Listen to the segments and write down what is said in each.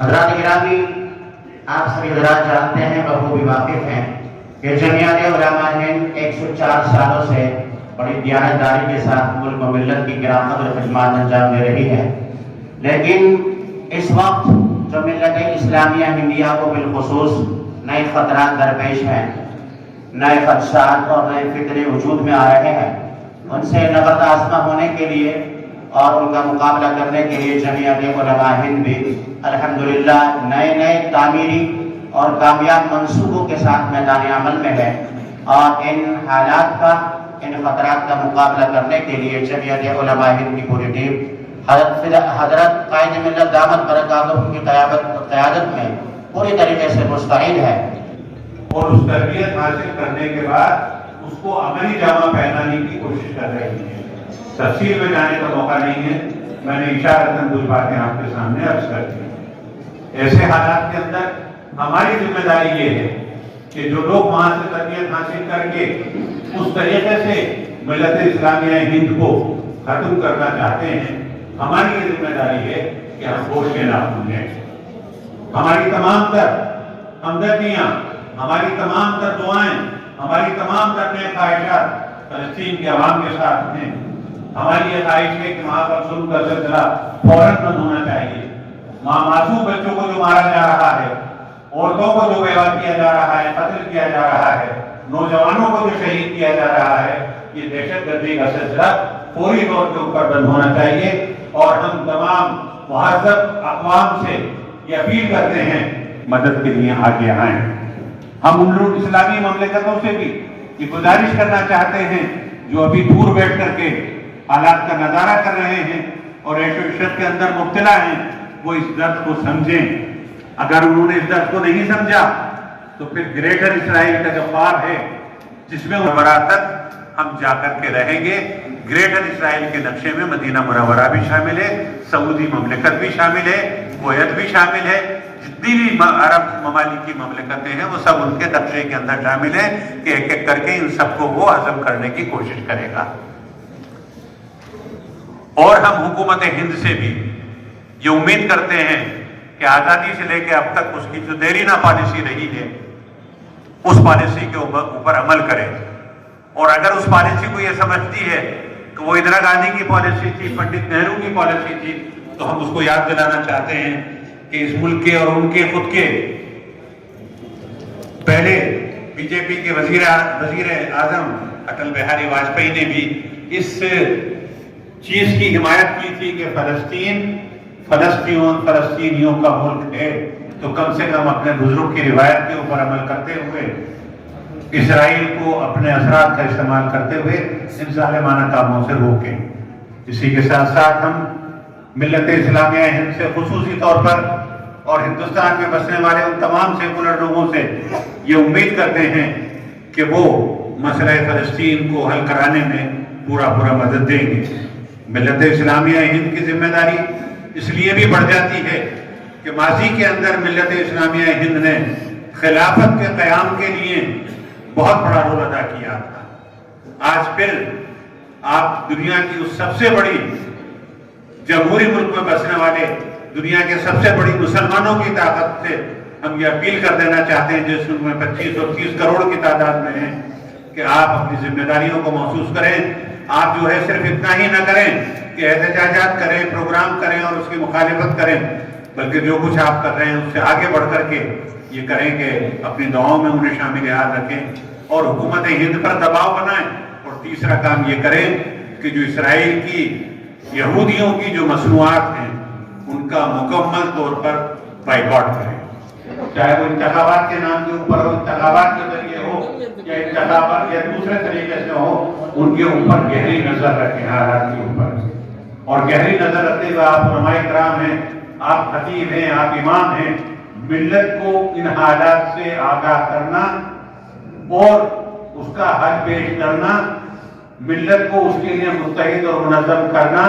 حضرات گرامی، آپ سبھی حضرات جانتے ہیں، بخوبی واقف ہیں کہ جمعیت علماء ہند 104 سالوں سے بڑی دیانتداری کے ساتھ ملک و ملت کی گراں قدر خدمات انجام دے رہی ہے، لیکن اس وقت جو ملت اسلامیہ ہندیہ کو بالخصوص نئے خطرات درپیش ہیں، نئے خدشات اور نئے فتنے وجود میں آ رہے ہیں، ان سے نبرد آزما ہونے کے لیے اور ان کا مقابلہ کرنے کے لیے جمعیت علماء ہند بھی الحمدللہ نئے تعمیری اور کامیاب منصوبوں کے ساتھ میدان عمل میں ہے، اور ان حالات کا، ان خطرات کا مقابلہ کرنے کے لیے جمعیت علماء ہند کی پوری ٹیم حضرت قائد ملت دامت برکاتہ کی قیادت میں پوری طریقے سے مستعد ہے، اور اس تربیت حاصل کرنے کے بعد اس کو عملی جامہ پہنانے کی کوشش کر رہی ہے۔ تفصیل میں جانے کا موقع نہیں ہے، میں نے اشارتاً کچھ باتیں آپ کے سامنے عرض کر دی۔ ایسے حالات کے اندر ہماری ذمہ داری یہ ہے کہ جو لوگ وہاں سے تربیت حاصل کر کے اس طریقے سے ملت اسلامیہ ہند کو ختم کرنا چاہتے ہیں، ہماری یہ ذمہ داری ہے کہ ہم ہوش نہ بھولیں۔ ہماری تمام تر ہمدردیاں، ہماری تمام تر دعائیں، ہماری تمام تر نیک خواہشات فلسطین کے عوام کے ساتھ ہیں۔ ہماری یہ خواہش ہے کہ وہاں پر ظلم کا سلسلہ فوراً بند ہونا چاہیے۔ وہاں معصوم بچوں کو جو مارا جا رہا ہے، عورتوں کو جو بیوہ کیا جا رہا ہے، قتل کیا جا رہا ہے، نوجوانوں کو جو شہید کیا جا رہا ہے، یہ دہشت گردی کا سلسلہ فوری طور کے اوپر بند ہونا چاہیے، اور ہم تمام مہذب اقوام سے یہ اپیل کرتے ہیں مدد کے لیے آگے آئیں۔ ہم ان لوگ اسلامی مملکتوں سے بھی یہ گزارش کرنا چاہتے ہیں جو ابھی دور بیٹھ کر کے حالات کا نظارہ کر رہے ہیں اور عیش و عشرت کے اندر مبتلا ہیں، وہ اس درد کو سمجھیں۔ اگر انہوں نے اس درد کو نہیں سمجھا تو پھر گریٹر اسرائیل کا جو خواب ہے جس میں وراثت ہم جا کر کے رہیں گے، گریٹر اسرائیل کے نقشے میں مدینہ منورہ بھی شامل ہے، سعودی مملکت بھی شامل ہے، کویت بھی شامل ہے، جتنی بھی عرب ممالک کی مملکتیں ہیں وہ سب ان کے نقشے کے اندر شامل ہیں کہ ایک ایک کر کے ان سب کو وہ ہضم کرنے کی کوشش کرے گا۔ اور ہم حکومت ہند سے بھی یہ امید کرتے ہیں کہ آزادی سے لے کے اب تک اس کی جو دیرینہ پالیسی رہی ہے اس پالیسی کے اوپر عمل کرے، اور اگر اس پالیسی کو یہ سمجھتی ہے کہ وہ اندرا گاندھی کی پالیسی تھی، پنڈت نہرو کی پالیسی تھی، تو ہم اس کو یاد دلانا چاہتے ہیں کہ اس ملک کے اور ان کے خود کے پہلے بی جے پی کے وزیر اعظم اٹل بہاری واجپئی نے بھی اس چیز کی حمایت کی تھی کہ فلسطینیوں کا ملک ہے، تو کم سے کم اپنے بزرگ کی روایت کے اوپر عمل کرتے ہوئے اسرائیل کو اپنے اثرات کا استعمال کرتے ہوئے ان ظالمانہ کاموں سے روکیں۔ اسی کے ساتھ ساتھ ہم ملت اسلامیہ ہند سے خصوصی طور پر اور ہندوستان میں بسنے والے ان تمام سیکولر لوگوں سے یہ امید کرتے ہیں کہ وہ مسئلہ فلسطین کو حل کرانے میں پورا مدد دیں گے۔ ملت اسلامیہ ہند کی ذمہ داری اس لیے بھی بڑھ جاتی ہے کہ ماضی کے اندر ملت اسلامیہ ہند نے خلافت کے قیام کے لیے بہت بڑا رول ادا کیا تھا۔ آج پھر آپ دنیا کی اس سب سے بڑی جمہوری ملک میں بسنے والے دنیا کے سب سے بڑی مسلمانوں کی طاقت سے ہم یہ اپیل کر دینا چاہتے ہیں جس میں 25 اور 30 کروڑ کی تعداد میں ہیں کہ آپ اپنی ذمہ داریوں کو محسوس کریں۔ آپ جو ہے صرف اتنا ہی نہ کریں کہ احتجاجات کریں، پروگرام کریں اور اس کی مخالفت کریں، بلکہ جو کچھ آپ کر رہے ہیں اس سے آگے بڑھ کر کے یہ کریں کہ اپنی دعاؤں میں انہیں شامل حال رکھیں اور حکومت ہند پر دباؤ بنائیں، اور تیسرا کام یہ کریں کہ جو اسرائیل کی یہودیوں کی جو مصنوعات ہیں ان کا مکمل طور پر بائیکاٹ کریں، چاہے وہ انتخابات کے نام کے اوپر ہو، انتخابات کے ذریعے ہو یا انتخابات یا دوسرے طریقے سے ہو، ان کے اوپر گہری نظر رکھیں، حالات کے اوپر، اور گہری نظر رکھتے ہوئے آپ علماء کرام ہیں، آپ خطیب ہیں، آپ امام ہیں، ملت کو ان حالات سے آگاہ کرنا اور اس کا حل پیش کرنا، ملت کو اس کے لیے متحد اور منظم کرنا،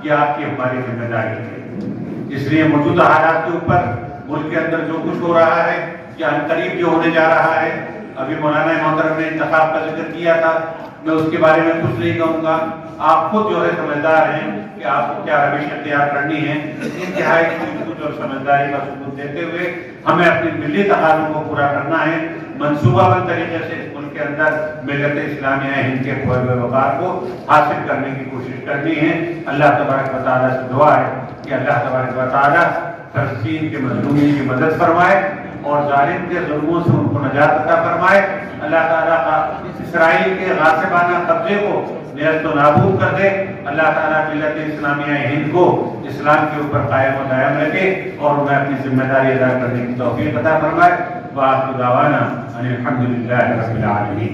یہ آپ کی ہماری ذمہ داری ہے۔ اس لیے موجودہ حالات کے اوپر ملک کے اندر جو کچھ ہو رہا ہے یا عنقریب جو ہونے جا رہا ہے، ابھی مولانا محترم نے انتخاب کا ذکر کیا تھا، میں اس کے بارے میں کچھ نہیں کہوں گا۔ آپ خود جو ہے سمجھدار ہیں کہ آپ کو کیا روش اختیار کرنی ہے. انتہائی سوچ اور سمجھداری کا ثبوت دیتے ہوئے ہمیں اپنی ملی تقاضوں کو پورا کرنا ہے. منصوبہ بند طریقے سے اس ملک کے اندر ملت اسلامیہ ہند کے فوج و وقار کو حاصل کرنے کی کوشش کرنی ہے. اللہ تبارک و تعالیٰ سے دعا ہے کہ اللہ تبارک و تعالیٰ فلسطین کے مظلومین کی مدد فرمائے اور ظالم کے ظلموں سے ان کو نجات عطا فرمائے. اللہ تعالیٰ کا اسرائیل کے غاصبانہ قبضے کو نیست و نابود کر دے. اللہ تعالیٰ ملت اسلامیہ ہند کو اسلام کے اوپر قائم و دائم رکھے اور انہیں اپنی ذمہ داری ادا کرنے کی توفیق عطا فرمائے. وآخر دعوانا ان الحمد للہ رب العالمین.